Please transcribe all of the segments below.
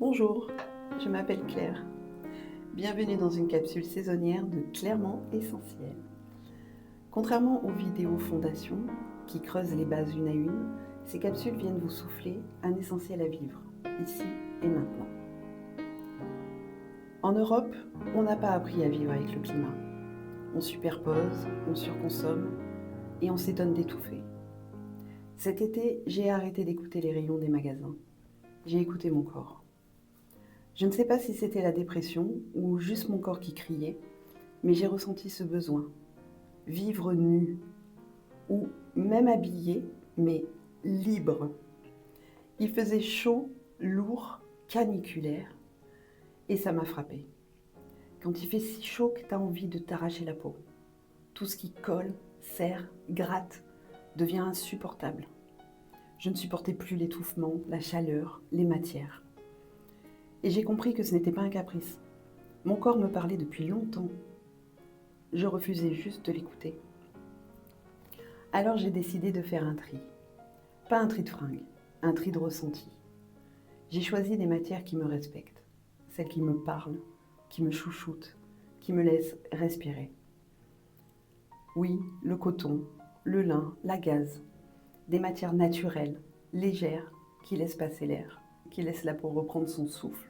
Bonjour, je m'appelle Claire. Bienvenue dans une capsule saisonnière de Clairement Essentiel. Contrairement aux vidéos fondations qui creusent les bases une à une, ces capsules viennent vous souffler un essentiel à vivre, ici et maintenant. En Europe, on n'a pas appris à vivre avec le climat. On superpose, on surconsomme et on s'étonne d'étouffer. Cet été, j'ai arrêté d'écouter les rayons des magasins. J'ai écouté mon corps. Je ne sais pas si c'était la dépression ou juste mon corps qui criait, mais j'ai ressenti ce besoin. Vivre nu, ou même habillé, mais libre. Il faisait chaud, lourd, caniculaire, et ça m'a frappée. Quand il fait si chaud que tu as envie de t'arracher la peau. Tout ce qui colle, serre, gratte, devient insupportable. Je ne supportais plus l'étouffement, la chaleur, les matières. Et j'ai compris que ce n'était pas un caprice. Mon corps me parlait depuis longtemps. Je refusais juste de l'écouter. Alors j'ai décidé de faire un tri. Pas un tri de fringues, un tri de ressenti. J'ai choisi des matières qui me respectent, celles qui me parlent, qui me chouchoutent, qui me laissent respirer. Oui, le coton, le lin, la gaze, des matières naturelles, légères, qui laissent passer l'air, qui laissent la peau reprendre son souffle.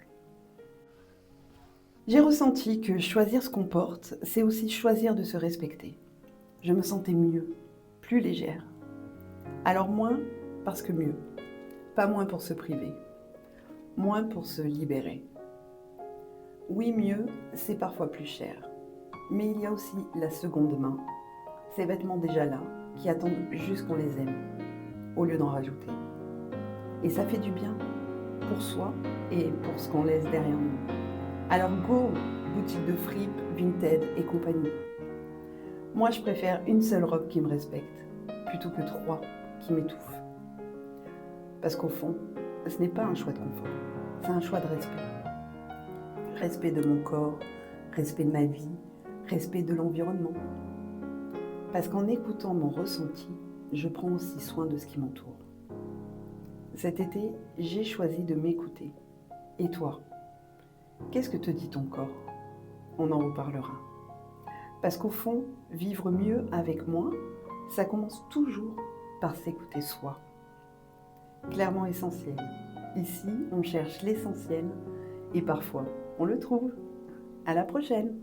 J'ai ressenti que choisir ce qu'on porte, c'est aussi choisir de se respecter. Je me sentais mieux, plus légère. Alors moins parce que mieux, pas moins pour se priver, moins pour se libérer. Oui, mieux, c'est parfois plus cher. Mais il y a aussi la seconde main, ces vêtements déjà là, qui attendent juste qu'on les aime, au lieu d'en rajouter. Et ça fait du bien, pour soi et pour ce qu'on laisse derrière nous. Alors go, boutique de fripe, Vinted et compagnie. Moi, je préfère une seule robe qui me respecte, plutôt que 3 qui m'étouffent. Parce qu'au fond, ce n'est pas un choix de confort, c'est un choix de respect. Respect de mon corps, respect de ma vie, respect de l'environnement. Parce qu'en écoutant mon ressenti, je prends aussi soin de ce qui m'entoure. Cet été, j'ai choisi de m'écouter. Et toi, qu'est-ce que te dit ton corps? On en reparlera. Parce qu'au fond, vivre mieux avec moi, ça commence toujours par s'écouter soi. Clairement essentiel. Ici, on cherche l'essentiel et parfois, on le trouve. À la prochaine!